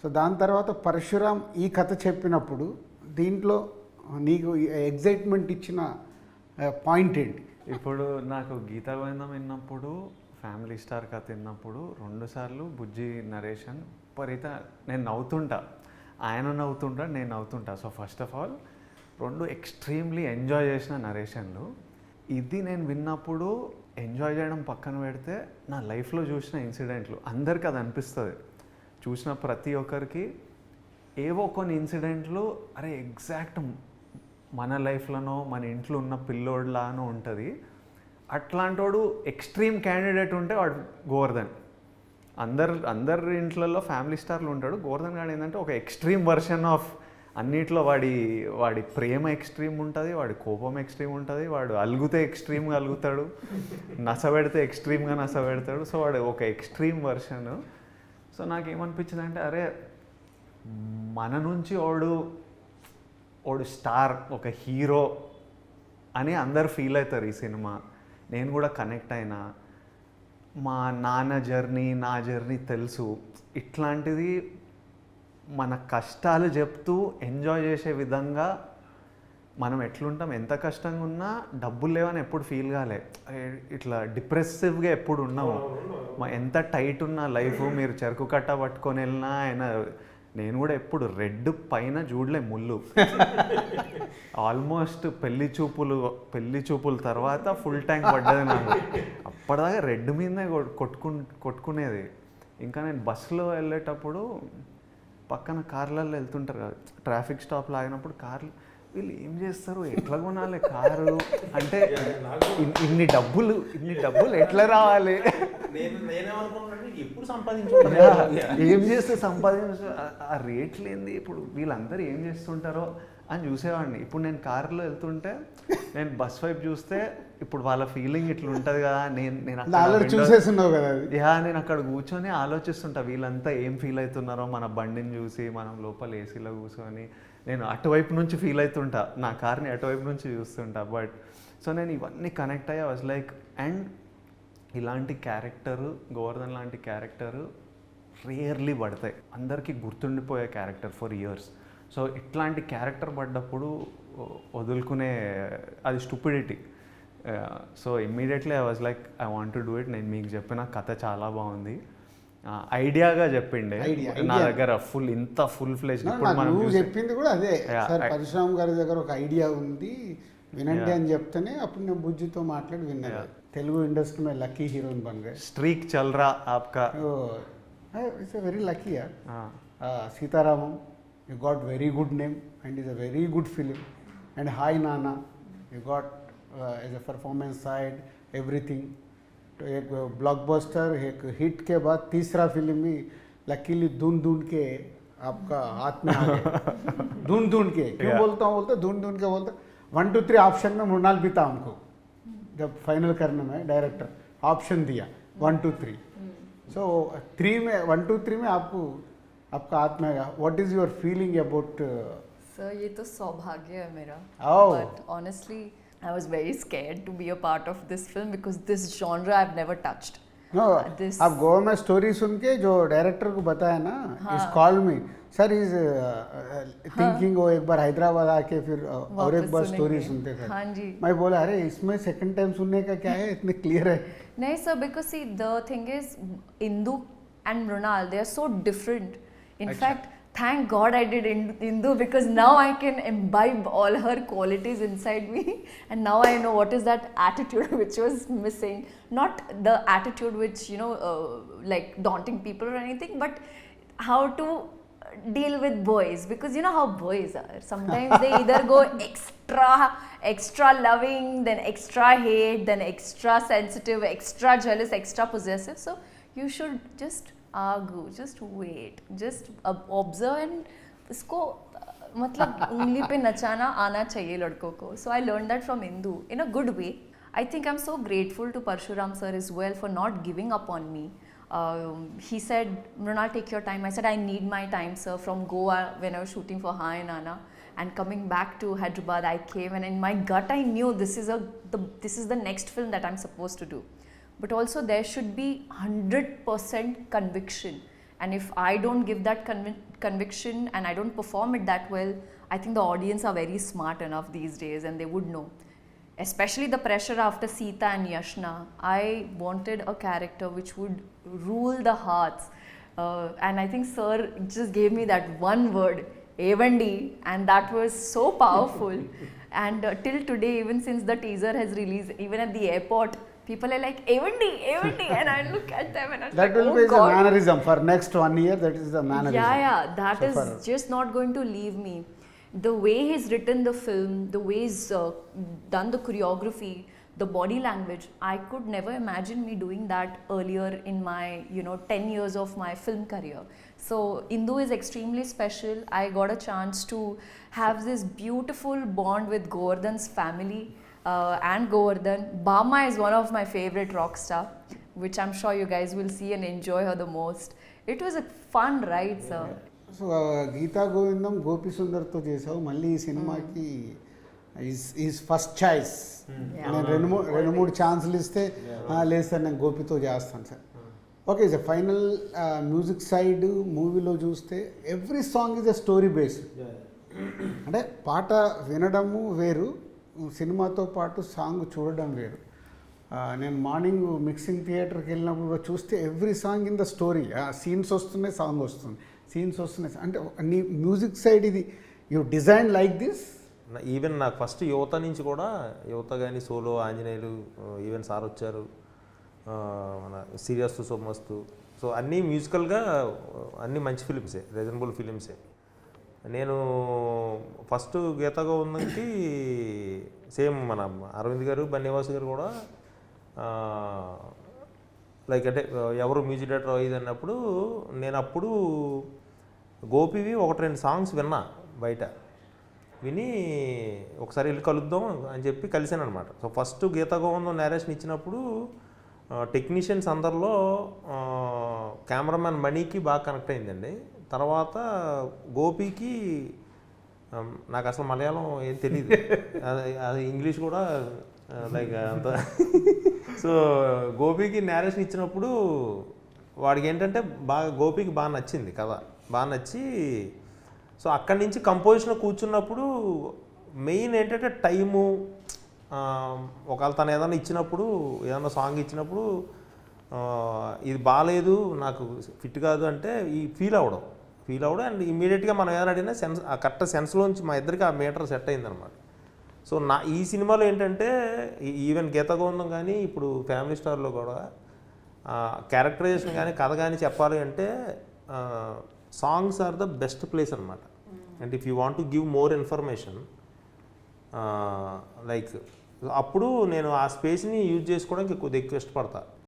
So దాని తర్వాత పరశురామ్ ఈ కథ చెప్పినప్పుడు దీంట్లో నీకు ఎగ్జైట్మెంట్ ఇచ్చిన పాయింట్ ఏంటి? ఇప్పుడు నాకు గీతా గోవిందం విన్నప్పుడు, ఫ్యామిలీ స్టార్ కథ విన్నప్పుడు 2 సార్లు బుజ్జి నరేషన్ నేను నవ్వుతుంటా, ఆయన నవ్వుతుంటా, నేను నవ్వుతుంటా. So first of all 2 extremely enjoy చేసిన నరేషన్లు. ఇది నేను విన్నప్పుడు ఎంజాయ్ చేయడం పక్కన పెడితే నా లైఫ్లో చూసిన ఇన్సిడెంట్లు అందరికీ అది అనిపిస్తుంది. చూసిన ప్రతి ఒక్కరికి ఏవో కొన్ని ఇన్సిడెంట్లు అరే ఎగ్జాక్ట్ మన లైఫ్లోనో మన ఇంట్లో ఉన్న పిల్లోడ్లానో ఉంటుంది. అట్లాంటోడు ఎక్స్ట్రీమ్ క్యాండిడేట్ ఉంటే వాడు గోవర్ధన్. అందరి ఇంట్లలో ఫ్యామిలీ స్టార్లు ఉంటాడు. గోవర్ధన్ గారు ఏంటంటే ఒక ఎక్స్ట్రీమ్ వర్షన్ ఆఫ్ అన్నిట్లో వాడి ప్రేమ ఎక్స్ట్రీమ్ ఉంటుంది, వాడి కోపం ఎక్స్ట్రీమ్ ఉంటుంది, వాడు అలుగుతే ఎక్స్ట్రీమ్గా అలుగుతాడు, నసబెడితే ఎక్స్ట్రీమ్గా నసబెడతాడు. సో వాడు ఒక ఎక్స్ట్రీమ్ వర్షన్. సో నాకేమనిపించింది అంటే అరే మన నుంచి వాడు స్టార్, ఒక హీరో అని అందరు ఫీల్ అవుతారు ఈ సినిమా. నేను కూడా కనెక్ట్ అయినా. మా నాన్న జర్నీ, నా జర్నీ తెలుసు. ఇట్లాంటిది మన కష్టాలు చెప్తూ ఎంజాయ్ చేసే విధంగా మనం ఎట్లుంటాం, ఎంత కష్టంగా ఉన్నా డబ్బులు లేవని ఎప్పుడు ఫీల్ కాలే, ఇట్లా డిప్రెసివ్గా ఎప్పుడు ఉన్నాము. ఎంత టైట్ ఉన్న లైఫ్, మీరు చెరుకు కట్ట పట్టుకొని వెళ్ళినా నేను కూడా ఎప్పుడు రెడ్ పైన చూడలే ముళ్ళు. ఆల్మోస్ట్ పెళ్లి చూపుల తర్వాత ఫుల్ ట్యాంక్ పడ్డది నాకు. అప్పటిదాకా రెడ్ మీదనే కొట్టుకునేది. ఇంకా నేను బస్సులో వెళ్ళేటప్పుడు పక్కన కార్లలో వెళ్తుంటారు కదా, ట్రాఫిక్ స్టాప్లో ఆగినప్పుడు కార్లు వీళ్ళు ఏం చేస్తారు, ఎట్లా కొనాలి కారు అంటే, ఇన్ని డబ్బులు ఎట్లా రావాలి, ఏం చేస్తే ఆ రేట్లు ఏంది, ఇప్పుడు వీళ్ళందరూ ఏం చేస్తుంటారో అని చూసేవాడిని. ఇప్పుడు నేను కారులో వెళ్తుంటే నేను బస్ వైపు చూస్తే ఇప్పుడు వాళ్ళ ఫీలింగ్ ఇట్లా ఉంటుంది కదా, నేను అక్కడ కూర్చొని ఆలోచిస్తుంటా వీళ్ళంతా ఏం ఫీల్ అవుతున్నారో మన బండిని చూసి. మనం లోపల ఏసీలో కూర్చొని నేను అటువైపు నుంచి ఫీల్ అవుతుంటా, నా కార్ని అటువైపు నుంచి చూస్తుంటా. బట్ సో నేను ఇవన్నీ కనెక్ట్ అయ్యి వాజ్ లైక్, అండ్ ఇలాంటి క్యారెక్టరు, గోవర్ధన్ లాంటి క్యారెక్టరు రేర్లీ పడతాయి, అందరికీ గుర్తుండిపోయే క్యారెక్టర్ ఫర్ ఇయర్స్. సో ఇట్లాంటి క్యారెక్టర్ పడ్డప్పుడు వదులుకునే అది stupidity. So immediately I was like I want to do it. నేను మీకు చెప్పిన కథ చాలా బాగుంది, ఐడియాగా చెప్పిండే నా దగ్గర ఫుల్ ఫ్లెజ్. ఇప్పుడు చెప్పింది కూడా అదే సార్, పరశురామ్ గారి దగ్గర ఒక ఐడియా ఉంది వినండి అని చెప్తేనే అప్పుడు నేను బుజ్జితో మాట్లాడి విన్నాను. తెలుగు ఇండస్ట్రీ में लकी हीरोइन बन गए, स्ट्रीक चल रहा आपका, इट्स अ वेरी लकी यार. Sita Ramam, you got very good name and is a very good film. And Hi Nana, you got as a performance side everything. तो एक ब्लॉकबस्टर, एक हिट के बाद तीसरा फिल्म ही लकीली ढूंढ के आपका हाथ में आ गया. ढूंढ के क्यों बोलता हूँ, ढूंढ के बोलता 1 2 3 ऑप्शन में मृणाल भी था हमको जब फाइनल करने में डायरेक्टर ऑप्शन दिया 1 2 3. सो 3 में 1 2 3 में आपका हाथ में आएगा. What is your feeling about? Sir ये तो सौभाग्य है मेरा. Oh. But honestly I was very scared to be a part of this film because this genre I've never touched. No, आप गोवा में स्टोरी सुन के जो डायरेक्टर को बताया ना, इस कॉल में सर इज थिंकिंग वो एक बार हैदराबाद आके फिर और एक बार स्टोरी सुनते थे. हाँ जी. मैं बोला अरे इसमें सेकंड टाइम सुनने का क्या है, इतने क्लियर है. नहीं sir, because see the thing is Indu and Mrunal, they are so different. In fact, thank God I did Indu because now I can imbibe all her qualities inside me, and now I know what is that attitude which was missing. Not the attitude which like daunting people or anything, but how to deal with boys, because you know how boys are. Sometimes they either go extra loving, then extra hate, then extra sensitive, extra jealous, extra possessive. So you should just just wait, just observe, and इसको मतलब उंगली पे नचाना आना चाहिए लड़कों को. So I learned that from Indu in a good way. I think I'm so grateful to Parshuram sir as well for not giving up on me. He said, Mrunal, take your time. I said, I need my time, sir. From Goa, when I was shooting for Hi Nana, and coming back to Hyderabad, I came, and in my gut I knew this is the next film that I'm supposed to do. But also there should be 100% conviction And if I don't give that conviction and I don't perform it that well, I think the audience are very smart enough these days and they would know. Especially the pressure after Sita and Yashna. I wanted a character which would rule the hearts. And I think Sir just gave me that one word, Evandi, and that was so powerful. And till today, even since the teaser has released, even at the airport, people are like, Evandi, Evandi, and I look at them and I was That like, will oh be the God. mannerism for next 1 year. That is the mannerism. Yeah, that So is for- just not going to leave me. The way he's written the film, the way he's done the choreography, the body language, I could never imagine me doing that earlier in my 10 years of my film career. So Indu is extremely special. I got a chance to have this beautiful bond with Govardhan's family and Govardhan. Bama is one of my favorite rock star, which I'm sure you guys will see and enjoy her the most. It was a fun ride, sir. So Geetha Govindam Gopi సుందర్తో చేసావు, మళ్ళీ ఈ సినిమాకి is first choice. నేను రెండు మూడు ఛాన్సులు ఇస్తే లేదు సార్ నేను గోపితో చేస్తాను sir. Okay sir, final music side మూవీలో చూస్తే every song is a story based. అంటే పాట వినడము వేరు, సినిమాతో పాటు సాంగ్ చూడడం వేరు. నేను మార్నింగ్ మిక్సింగ్ థియేటర్కి వెళ్ళినప్పుడు కూడా చూస్తే every song in the story, scenes వస్తున్నాయి, సాంగ్ వస్తుంది, సీన్స్ వస్తున్నాయి. అంటే నీ మ్యూజిక్ సైడ్ ఇది you design like this. Even నాకు ఫస్ట్ యువత నుంచి కూడా, యువత కానీ సోలో, ఆంజనేయులు, ఈవెన్ సార్ వచ్చారు, మన సీరియస్ సోమస్తు, సో అన్నీ మ్యూజికల్గా అన్నీ మంచి ఫిలిమ్సే, రీజనబుల్ ఫిలిమ్సే. నేను ఫస్ట్ గీతా గోవిందంకి సేమ్ మన అరవింద్ గారు, బన్నివాస్ గారు కూడా లైక్ అంటే ఎవరు మ్యూజిక్ డైరెక్టర్ ఇది అన్నప్పుడు నేను అప్పుడు గోపివి 1-2 సాంగ్స్ విన్నా బయట, విని ఒకసారి వెళ్ళి కలుద్దాం అని చెప్పి కలిసాను అనమాట. సో ఫస్ట్ గీతా గోవిందం నేరేషన్ ఇచ్చినప్పుడు టెక్నీషియన్స్ అందరిలో కెమెరామ్యాన్ మణికి బాగా కనెక్ట్ అయిందండి. తర్వాత గోపికి నాకు అసలు మలయాళం ఏం తెలియదు, అది ఇంగ్లీష్ కూడా లైక్ అంత. సో గోపికి నేరేషన్ ఇచ్చినప్పుడు వాడికి ఏంటంటే గోపికి బాగా నచ్చింది కథ, బాగా నచ్చి సో అక్కడి నుంచి కంపోజిషన్ కూర్చున్నప్పుడు మెయిన్ ఏంటంటే టైము, ఒకవేళ తను ఏదైనా ఇచ్చినప్పుడు, ఏదైనా సాంగ్ ఇచ్చినప్పుడు ఇది బాగాలేదు, నాకు ఫిట్ కాదు అంటే ఈ ఫీల్ అవ్వడం అండ్ ఇమీడియట్గా మనం ఏదైనా అడిగినా సెన్స్, ఆ కరెక్ట్ సెన్స్లోంచి మా ఇద్దరికి ఆ మీటర్ సెట్ అయిందనమాట. సో ఈ సినిమాలో ఏంటంటే ఈవెన్ గీతా గోవిందం కానీ ఇప్పుడు ఫ్యామిలీ స్టార్లో కూడా క్యారెక్టరైజేషన్ కానీ కథ కానీ చెప్పాలి అంటే songs are the best place అనమాట. And if you want to give more information like అప్పుడు నేను ఆ స్పేస్ని యూజ్ చేసుకోవడానికి కొద్దిగా ఎక్కువ ఇష్టపడతా.